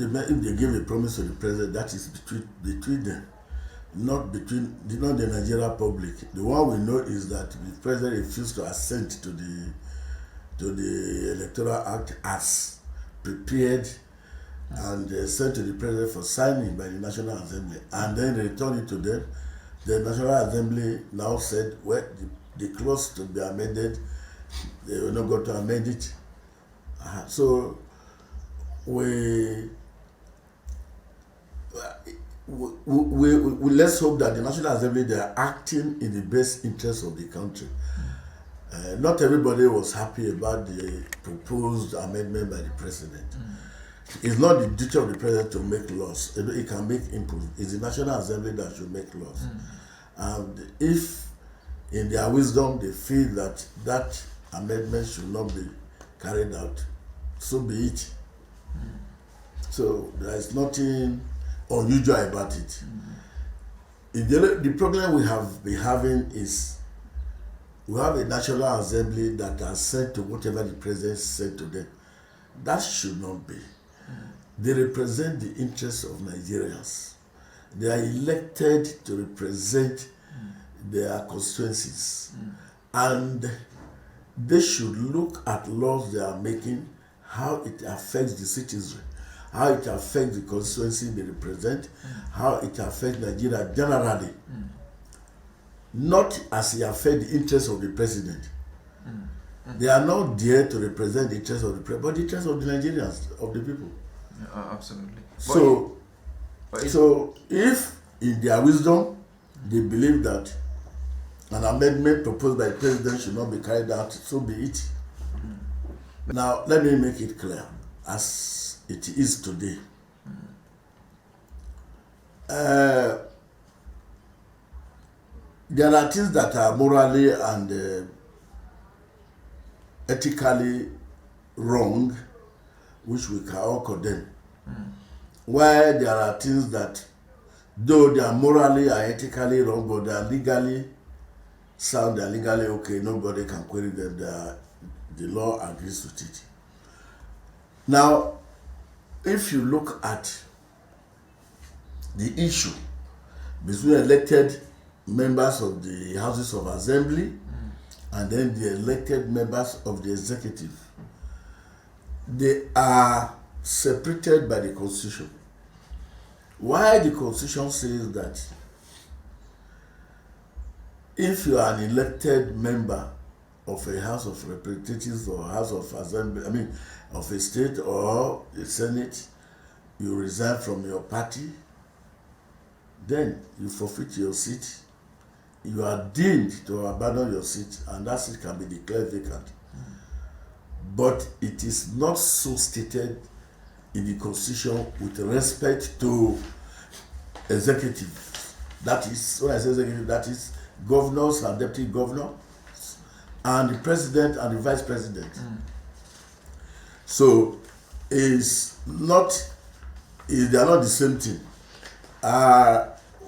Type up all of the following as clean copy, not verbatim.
If they give a promise to the president, that is between them, not the Nigerian public. The one we know is that the president refused to assent to the Electoral Act as prepared and sent to the president for signing by the National Assembly, and then returned it to them. The National Assembly now said, well, the clause to be amended, they were not going to amend it. So we let's hope that the National Assembly, they are acting in the best interest of the country. Not everybody was happy about the proposed amendment by the president. It's not the duty of the president to make laws. It can make input. It's the National Assembly that should make laws. And if in their wisdom they feel that that amendment should not be carried out, so be it. So there is nothing unusual about it. The problem we have been having is we have a National Assembly that has said to whatever the president said to them. That should not be. They represent the interests of Nigerians. They are elected to represent their constituencies. And they should look at laws they are making, how it affects the citizenry, how it affects the constituency they represent, how it affects Nigeria generally. Not as it affects the interests of the president. They are not there to represent the interests of the president, but the interests of the Nigerians, of the people. Absolutely. So if in their wisdom they believe that an amendment proposed by the president should not be carried out, so be it. Now let me make it clear as it is today. There are things that are morally and ethically wrong, which we can all condemn. While there are things that, though they are morally and ethically wrong, but they are legally sound, they are legally okay, nobody can query them, the law agrees with it. Now, if you look at the issue between elected members of the Houses of Assembly and then the elected members of the executive, they are separated by the Constitution. Why the Constitution says that if you are an elected member of a House of Representatives or House of Assembly, of a state or a Senate, you resign from your party, then you forfeit your seat, you are deemed to abandon your seat, and that seat can be declared vacant. But it is not so stated in the Constitution with respect to executive. That is, when I say executive, that is governors and deputy governors, and the president and the vice president. So they are not the same thing.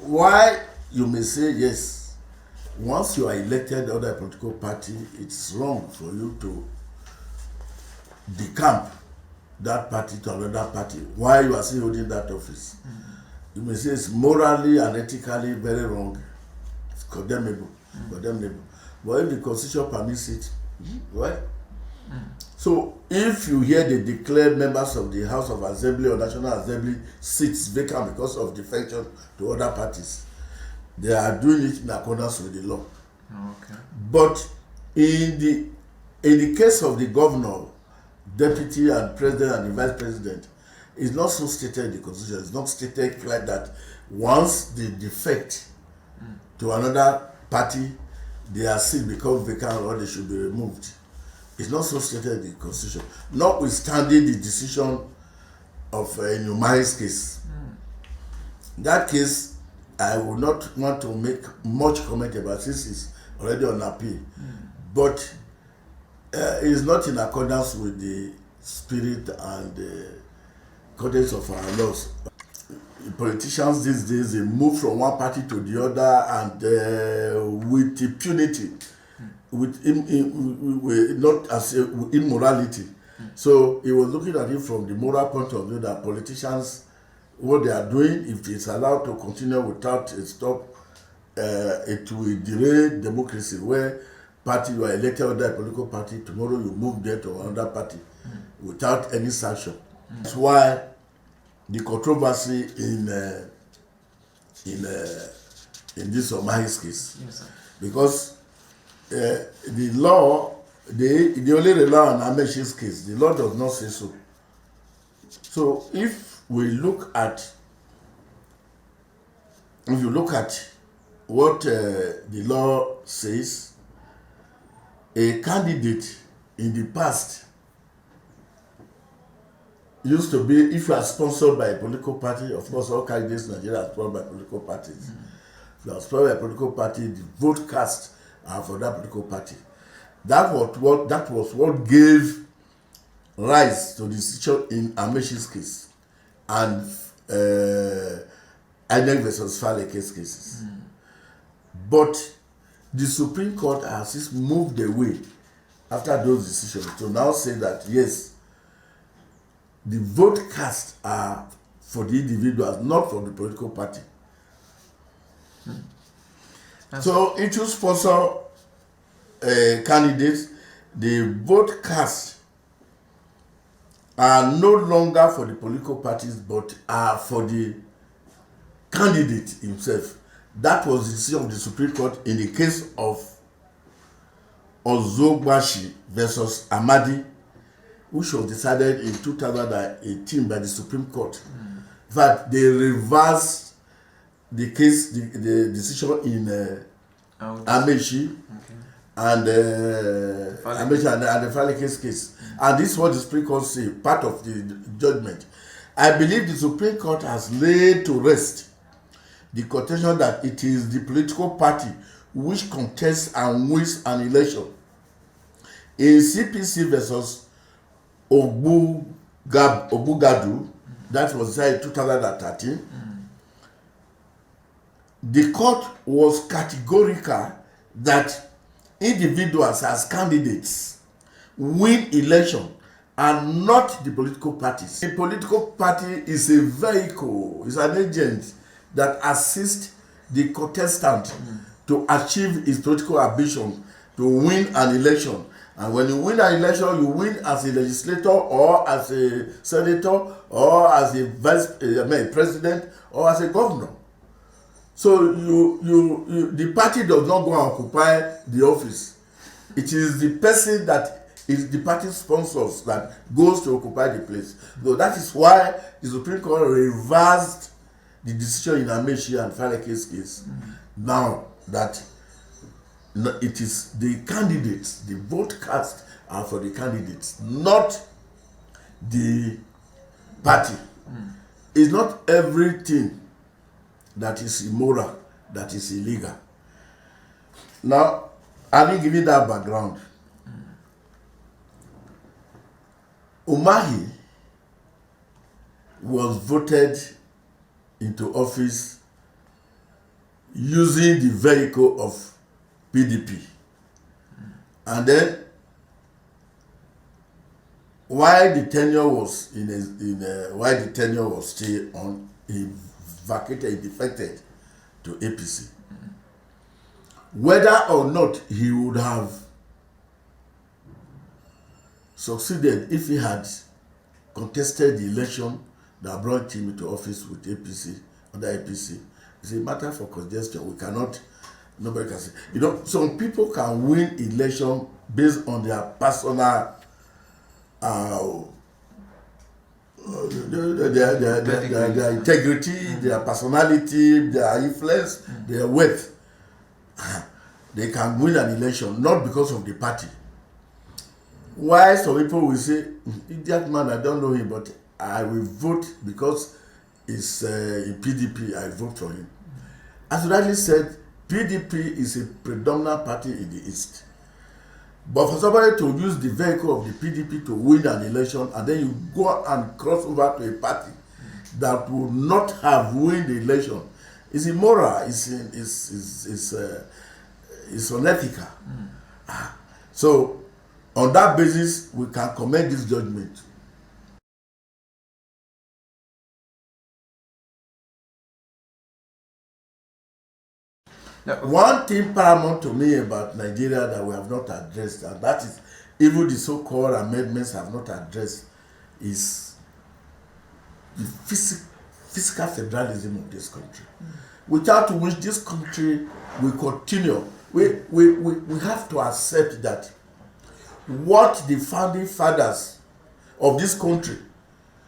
Why you may say yes, once you are elected under a political party, it's wrong for you to decamp that party to another party while you are still holding that office. You may say it's morally and ethically very wrong. It's condemnable. But if the Constitution permits it, right? So if you hear they declare members of the House of Assembly or National Assembly seats vacant because of defection to other parties, they are doing it in accordance with the law. Okay. But in the case of the governor, deputy and president and the vice president, it's not so stated in the Constitution. It's not stated like that. Once they defect to another party, their seat becomes vacant or they should be removed. It's not so stated in the Constitution. Notwithstanding the decision of UMAHI's case. That case, I would not want to make much comment about since it's already on appeal. But it's not in accordance with the spirit and the contents of our laws. Politicians these days, they move from one party to the other and with impunity, with not as immorality. So he was looking at it from the moral point of view that politicians, what they are doing, if it's allowed to continue without a stop, it will derail democracy, where party you are elected under a political party, tomorrow you move there to another party without any sanction. That's why the controversy in this UMAHI case, Yes, sir. because the law, they only rely on Ameshi's case. The law does not say so. So if we look at, if you look at what the law says, a candidate in the past used to be, if you are sponsored by a political party, of course all candidates in Nigeria are sponsored by political parties. If you are sponsored by a political party, the vote cast are for that political party. That was what gave rise to the decision in Ameshi's case and INEC versus Faleke's cases. But the Supreme Court has since moved away after those decisions to now say that yes, the vote cast are for the individuals, not for the political party. So if you sponsor candidates, the vote cast are no longer for the political parties but are for the candidate himself. That was the decision of the Supreme Court in the case of Ozogbashi versus Amadi, which was decided in 2018 by the Supreme Court. That they reversed the case, the decision in Amechi and Amechi and the Faleke's case. And this is what the Supreme Court say, part of the judgment. I believe the Supreme Court has laid to rest the contention that it is the political party which contests and wins an election. In CPC versus Obugadu, that was decided in 2013, the court was categorical that individuals as candidates win election and not the political parties. A political party is a vehicle, is an agent that assists the contestant to achieve his political ambition, to win an election. And when you win an election, you win as a legislator or as a senator or as a president or as a governor. So the party does not go and occupy the office. It is the person that is the party sponsors that goes to occupy the place. So that is why the Supreme Court reversed the decision in Amechi and Faleke's case. Now that it is the candidates, the vote cast are for the candidates, not the party. It's not everything that is immoral, that is illegal. Now, having given that background, UMAHI was voted into office using the vehicle of PDP. And then, while the tenure was while the tenure was still on, he vacated, he defected to APC. Whether or not he would have succeeded if he had contested the election that brought him into office with APC, under APC, it's a matter for congestion. We cannot, nobody can say. You know, some people can win election based on their personal their integrity, their personality, their influence, their wealth. They can win an election not because of the party. Why some people will say, idiot man, I don't know him, but I will vote because it's in PDP, I vote for him. As rightly said, PDP is a predominant party in the East. But for somebody to use the vehicle of the PDP to win an election and then you go and cross over to a party that will not have won the election, is immoral, it's unethical. So On that basis, we can commend this judgment. Yeah. One thing paramount to me about Nigeria that we have not addressed, and that is even the so-called amendments have not addressed, is the physical federalism of this country. Without which this country will continue. We have to accept that what the founding fathers of this country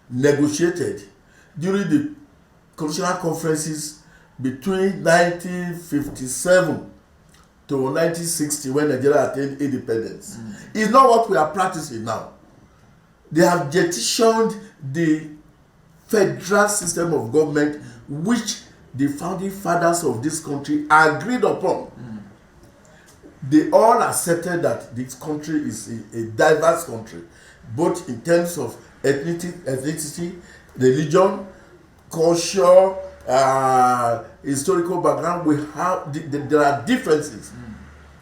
negotiated during the constitutional conferences between 1957 to 1960, when Nigeria attained independence, is not what we are practicing now. They have jettisoned the federal system of government which the founding fathers of this country agreed upon. They all accepted that this country is a diverse country, both in terms of ethnicity, religion, culture, historical background. We have there are differences,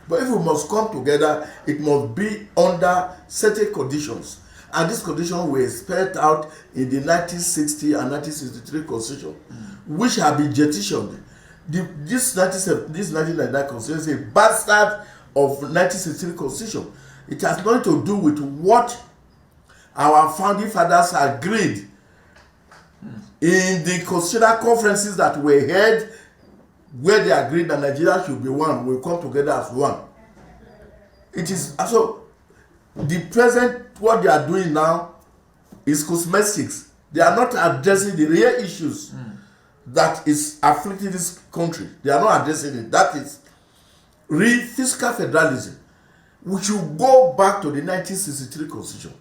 but if we must come together, it must be under certain conditions, and these conditions were spelled out in the 1960 and 1963 constitution, which have been jettisoned. This 1999 constitution is a bastard of 1963 constitution. It has nothing to do with what our founding fathers agreed in the constitutional conferences that were held, where they agreed that Nigeria should be one, will come together as one. It is also the present, what they are doing now is cosmetics. They are not addressing the real issues that is afflicting this country. They are not addressing it. That is real fiscal federalism. We should go back to the 1963 constitution.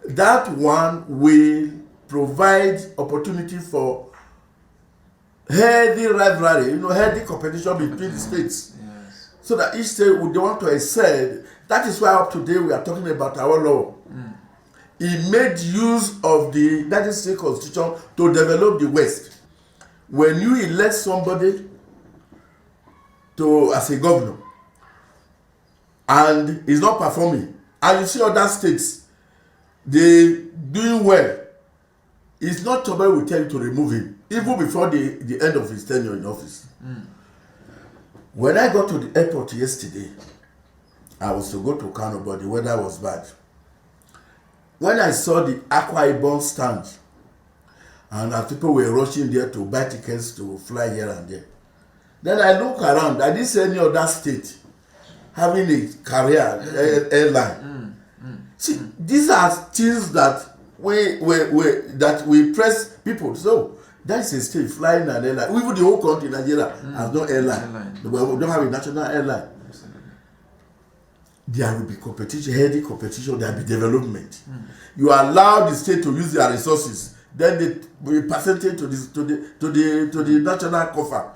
That one will provide opportunity for healthy rivalry, healthy competition between the states. Yes. So that each state would want to excel. That is why up today we are talking about our law. He made use of the 1960 constitution to develop the West. When you elect somebody as a governor and he's not performing, and you see other states they doing well, it's not somebody will tell you to remove him even before the end of his tenure in office. When I got to the airport yesterday, I was to go to Kano, but the weather was bad. When I saw the Akwa Ibom stand, and as people were rushing there to buy tickets to fly here and there, then I look around. I didn't see any other state having a career airline. See, these are things that we press people. So that's a state flying an airline. Even the whole country, Nigeria, has no airline. We don't have a national airline. There will be competition, healthy competition. There will be development. You allow the state to use their resources, then they will percentage to the national coffer.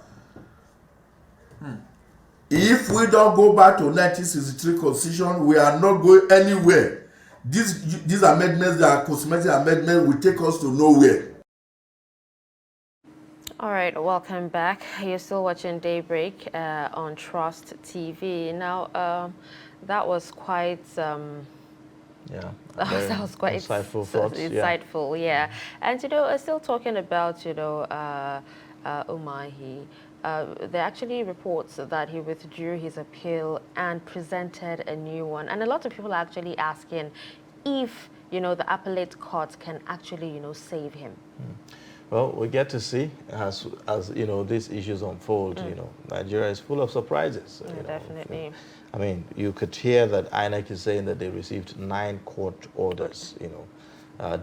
If we don't go back to 1963 constitution, we are not going anywhere. These amendments, that are cosmetic amendments, will take us to nowhere. All right, welcome back. You're still watching Daybreak on Trust TV. Now, that was quite that was quite insightful thoughts. Insightful, yeah. And still talking about UMAHI. There are actually reports that he withdrew his appeal and presented a new one. And a lot of people are actually asking if, the appellate court can actually, save him. Well, we get to see as these issues unfold. Nigeria is full of surprises. Definitely. I mean, you could hear that INEC is saying that they received 9 court orders.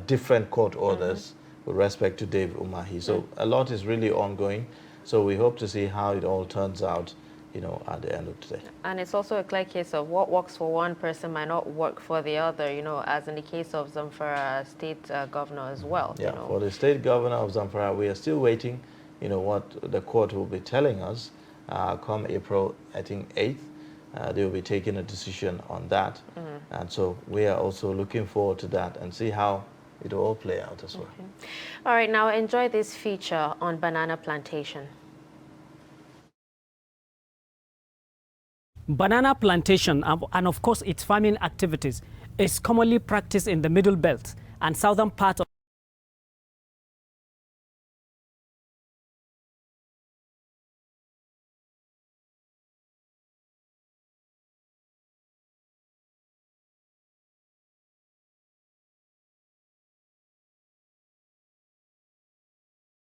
Different court orders with respect to David UMAHI. So a lot is really ongoing. So we hope to see how it all turns out, at the end of today. And it's also a clear case of what works for one person might not work for the other, as in the case of Zamfara State Governor as well. Yeah, for the State Governor of Zamfara, we are still waiting, what the court will be telling us come April, I think, 8th. They will be taking a decision on that. And so we are also looking forward to that and see how it will all play out as well. Okay. All right, now enjoy this feature on banana plantation. Banana plantation and of course its farming activities is commonly practiced in the middle belt and southern part of